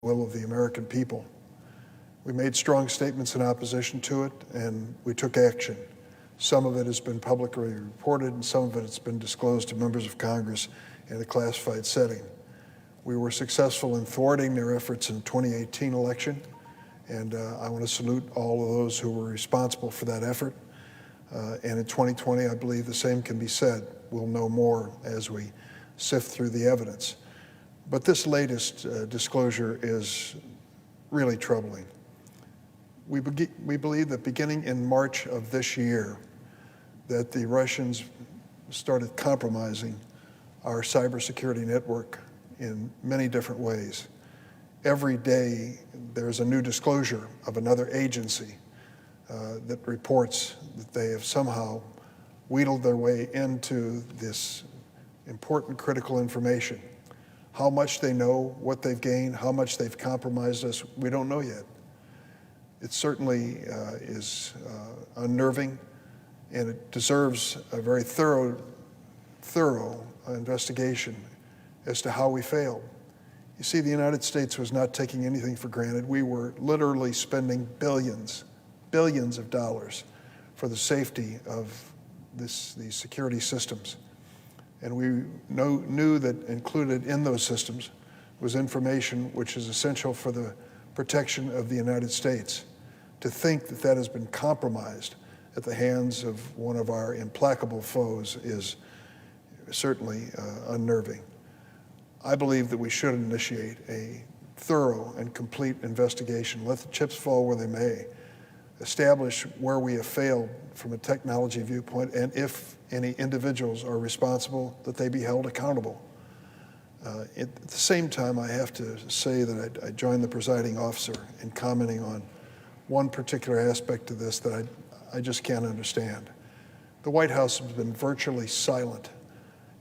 will of the American people. We made strong statements in opposition to it, and we took action. Some of it has been publicly reported, and some of it has been disclosed to members of Congress in a classified setting. We were successful in thwarting their efforts in the 2018 election, and I want to salute all of those who were responsible for that effort. And in 2020, I believe the same can be said. We'll know more as we sift through the evidence. But this latest disclosure is really troubling. We believe that beginning in March of this year, that the Russians started compromising our cybersecurity network in many different ways. Every day, there's a new disclosure of another agency that reports that they have somehow wheedled their way into this important critical information. How much they know, what they've gained, how much they've compromised us, we don't know yet. It certainly is unnerving, and it deserves a very thorough investigation as to how we failed. You see, the United States was not taking anything for granted. We were literally spending billions of dollars for the safety of these security systems. And we knew that included in those systems was information which is essential for the protection of the United States. To think that that has been compromised at the hands of one of our implacable foes is certainly unnerving. I believe that we should initiate a thorough and complete investigation. Let the chips fall where they may. Establish where we have failed from a technology viewpoint, and if any individuals are responsible, that they be held accountable. At the same time, I have to say that I joined the presiding officer in commenting on one particular aspect of this that I just can't understand. The White House has been virtually silent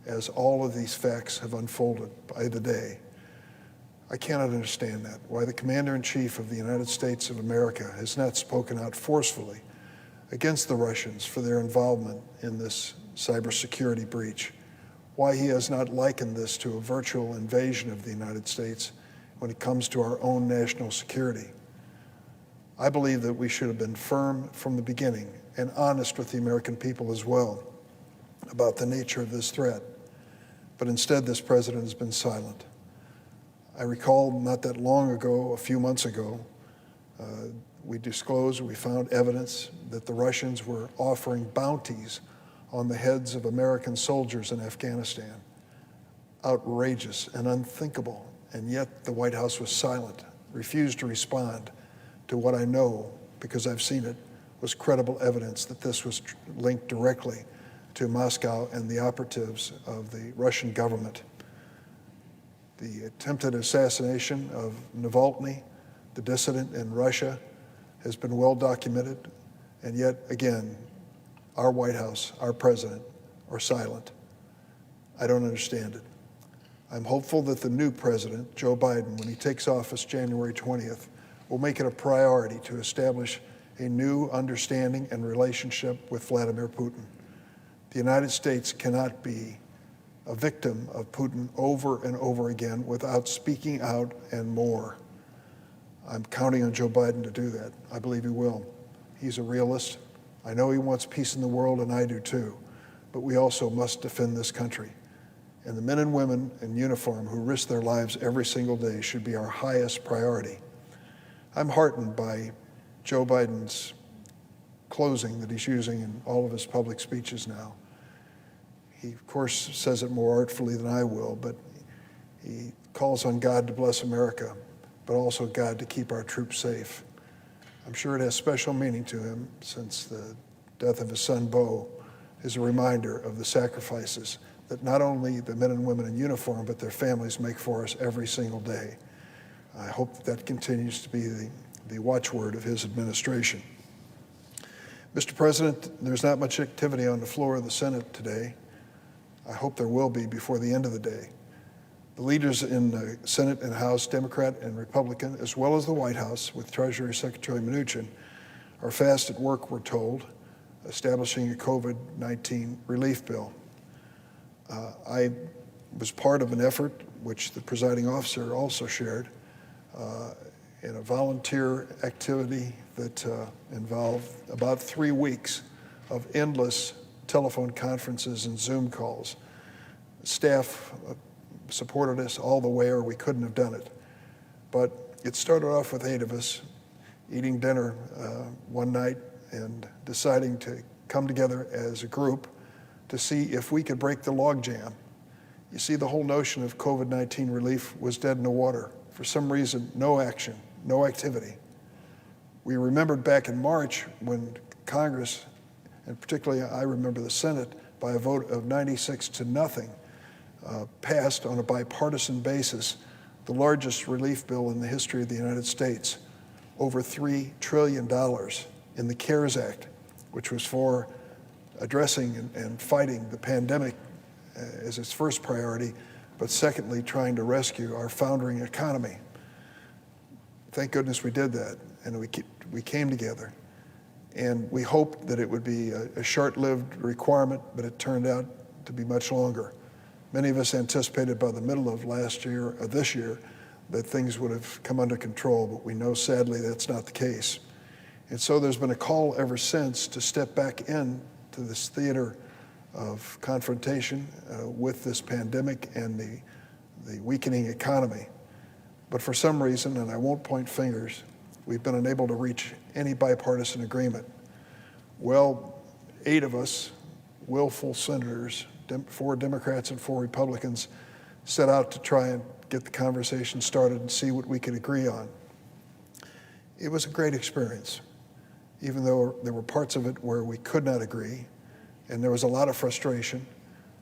as all of these facts have unfolded by the day. I cannot understand that, why the Commander-in-Chief of the United States of America has not spoken out forcefully against the Russians for their involvement in this cybersecurity breach, why he has not likened this to a virtual invasion of the United States when it comes to our own national security. I believe that we should have been firm from the beginning and honest with the American people as well about the nature of this threat. But instead, this president has been silent. I recall not that long ago, a few months ago, we found evidence that the Russians were offering bounties on the heads of American soldiers in Afghanistan. Outrageous and unthinkable, and yet the White House was silent, refused to respond to what I know, because I've seen it, was credible evidence that this was linked directly to Moscow and the operatives of the Russian government. The attempted assassination of Navalny, the dissident in Russia, has been well documented, and yet again, our White House, our president, are silent. I don't understand it. I'm hopeful that the new president, Joe Biden, when he takes office January 20th, will make it a priority to establish a new understanding and relationship with Vladimir Putin. The United States cannot be a victim of Putin over and over again without speaking out and more. I'm counting on Joe Biden to do that. I believe he will. He's a realist. I know he wants peace in the world, and I do too. But we also must defend this country. And the men and women in uniform who risk their lives every single day should be our highest priority. I'm heartened by Joe Biden's closing that he's using in all of his public speeches now. He, of course, says it more artfully than I will, but he calls on God to bless America, but also God to keep our troops safe. I'm sure it has special meaning to him, since the death of his son, Beau, is a reminder of the sacrifices that not only the men and women in uniform, but their families make for us every single day. I hope that that continues to be the watchword of his administration. Mr. President, there's not much activity on the floor of the Senate today. I hope there will be before the end of the day. The leaders in the Senate and House, Democrat and Republican, as well as the White House, with Treasury Secretary Mnuchin, are fast at work, we're told, establishing a COVID-19 relief bill. I was part of an effort, which the presiding officer also shared, in a volunteer activity that involved about 3 weeks of endless telephone conferences and Zoom calls. Staff supported us all the way, or we couldn't have done it. But it started off with 8 of us eating dinner one night and deciding to come together as a group to see if we could break the logjam. You see, the whole notion of COVID-19 relief was dead in the water. For some reason, no action, no activity. We remembered back in March when Congress, and particularly I remember the Senate, by a vote of 96-0, passed on a bipartisan basis the largest relief bill in the history of the United States, over $3 trillion in the CARES Act, which was for addressing and fighting the pandemic as its first priority, but secondly, trying to rescue our foundering economy. Thank goodness we did that, and we came together. And we hoped that it would be a short-lived requirement, but it turned out to be much longer. Many of us anticipated by the middle of this year, that things would have come under control, but we know sadly that's not the case. And so there's been a call ever since to step back into this theater of confrontation with this pandemic and the weakening economy. But for some reason, and I won't point fingers, we've been unable to reach any bipartisan agreement. Well, 8 of us, willful senators, 4 Democrats and 4 Republicans, set out to try and get the conversation started and see what we could agree on. It was a great experience, even though there were parts of it where we could not agree, and there was a lot of frustration.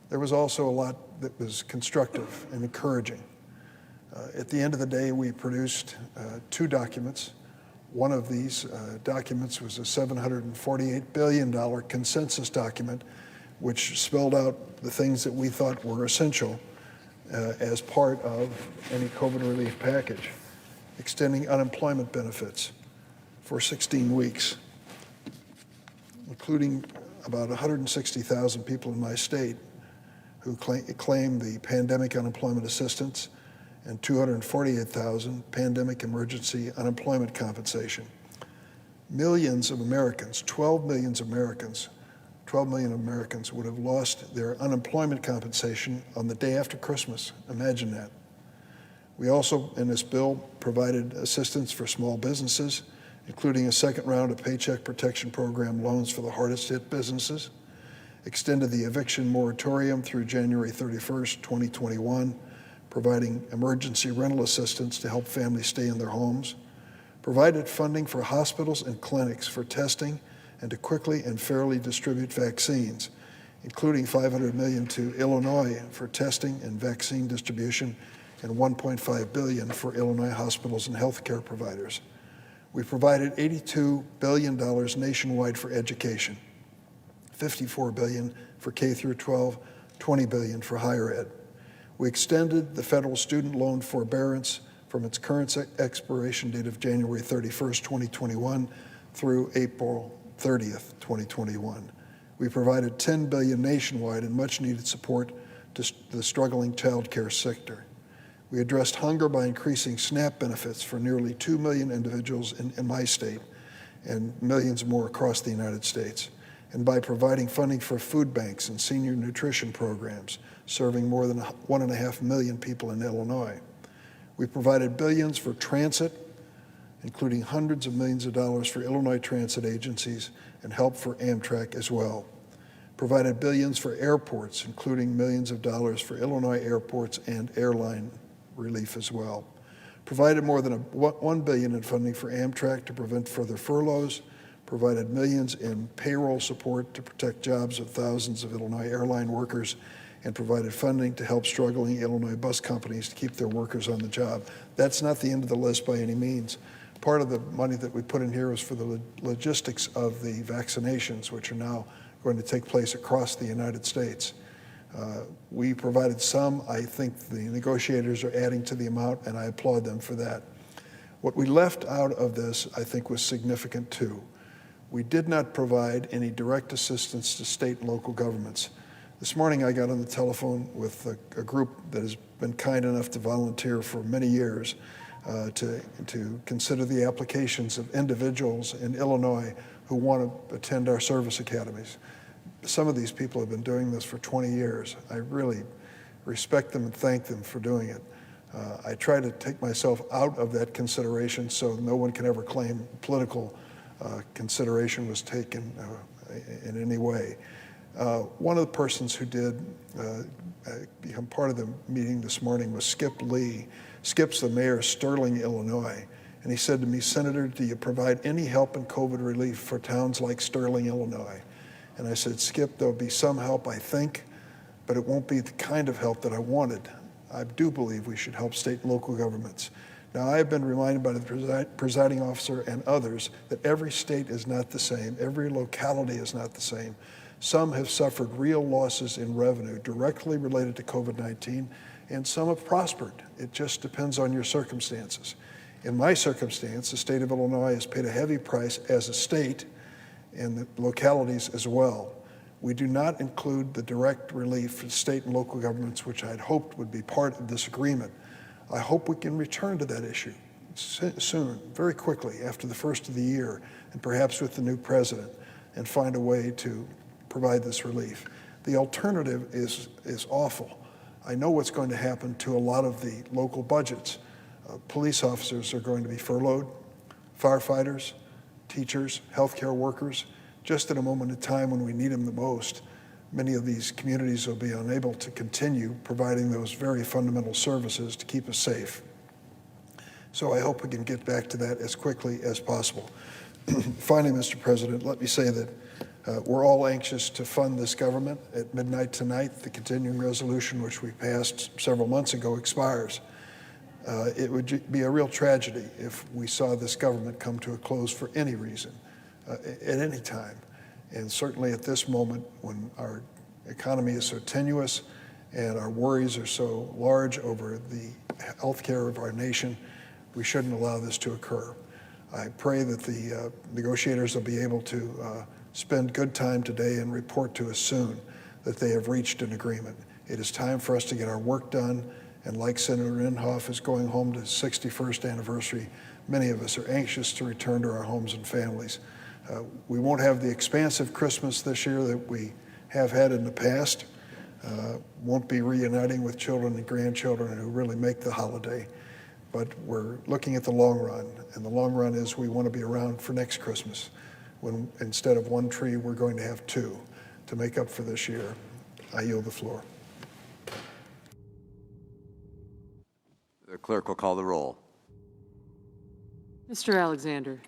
There was also a lot that was constructive and encouraging. At the end of the day, we produced 2 documents. One of these documents was a $748 billion consensus document, which spelled out the things that we thought were essential as part of any COVID relief package, extending unemployment benefits for 16 weeks, including about 160,000 people in my state who claim the pandemic unemployment assistance, and 248,000 pandemic emergency unemployment compensation. Millions of Americans, 12 million Americans would have lost their unemployment compensation on the day after Christmas. Imagine that. We also, in this bill, provided assistance for small businesses, including a second round of Paycheck Protection Program loans for the hardest hit businesses, extended the eviction moratorium through January 31st, 2021, providing emergency rental assistance to help families stay in their homes, provided funding for hospitals and clinics for testing and to quickly and fairly distribute vaccines, including $500 million to Illinois for testing and vaccine distribution, and $1.5 billion for Illinois hospitals and healthcare providers. We provided $82 billion nationwide for education, $54 billion for K through 12, $20 billion for higher ed. We extended the federal student loan forbearance from its current expiration date of January 31st, 2021 through April 30th, 2021. We provided $10 billion nationwide in much needed support to the struggling child care sector. We addressed hunger by increasing SNAP benefits for nearly 2 million individuals in my state and millions more across the United States, and by providing funding for food banks and senior nutrition programs, serving more than 1.5 million people in Illinois. We provided billions for transit, including hundreds of millions of dollars for Illinois transit agencies and help for Amtrak as well. Provided billions for airports, including millions of dollars for Illinois airports and airline relief as well. Provided more than $1 billion in funding for Amtrak to prevent further furloughs. Provided millions in payroll support to protect jobs of thousands of Illinois airline workers, and provided funding to help struggling Illinois bus companies to keep their workers on the job. That's not the end of the list by any means. Part of the money that we put in here is for the logistics of the vaccinations, which are now going to take place across the United States. We provided some. I think the negotiators are adding to the amount, and I applaud them for that. What we left out of this, I think, was significant too. We did not provide any direct assistance to state and local governments. This morning I got on the telephone with a group that has been kind enough to volunteer for many years to consider the applications of individuals in Illinois who want to attend our service academies. Some of these people have been doing this for 20 years. I really respect them and thank them for doing it. I try to take myself out of that consideration so no one can ever claim political consideration was taken in any way. One of the persons who did become part of the meeting this morning was Skip Lee. Skip's the mayor of Sterling, Illinois. And he said to me, "Senator, do you provide any help in COVID relief for towns like Sterling, Illinois?" And I said, "Skip, there'll be some help, I think, but it won't be the kind of help that I wanted. I do believe we should help state and local governments." Now, I have been reminded by the presiding officer and others that every state is not the same. Every locality is not the same. Some have suffered real losses in revenue directly related to COVID-19, and some have prospered. It just depends on your circumstances. In my circumstance, the state of Illinois has paid a heavy price as a state, and the localities as well. We do not include the direct relief for state and local governments, which I had hoped would be part of this agreement. I hope we can return to that issue soon, very quickly after the first of the year, and perhaps with the new president, and find a way to provide this relief. The alternative is awful. I know what's going to happen to a lot of the local budgets. Police officers are going to be furloughed, firefighters, teachers, healthcare workers. Just at a moment in time when we need them the most, many of these communities will be unable to continue providing those very fundamental services to keep us safe. So I hope we can get back to that as quickly as possible. Finally, Mr. President, let me say that we're all anxious to fund this government. At midnight tonight, the continuing resolution, which we passed several months ago, expires. It would be a real tragedy if we saw this government come to a close for any reason, at any time. And certainly at this moment, when our economy is so tenuous and our worries are so large over the health care of our nation, we shouldn't allow this to occur. I pray that the negotiators will be able to spend good time today and report to us soon that they have reached an agreement. It is time for us to get our work done, and like Senator Inhofe is going home to his 61st anniversary, many of us are anxious to return to our homes and families. We won't have the expansive Christmas this year that we have had in the past. Won't be reuniting with children and grandchildren who really make the holiday. But we're looking at the long run, and the long run is we want to be around for next Christmas, when instead of one tree, we're going to have two to make up for this year. I yield the floor. The clerk will call the roll. Mr. Alexander.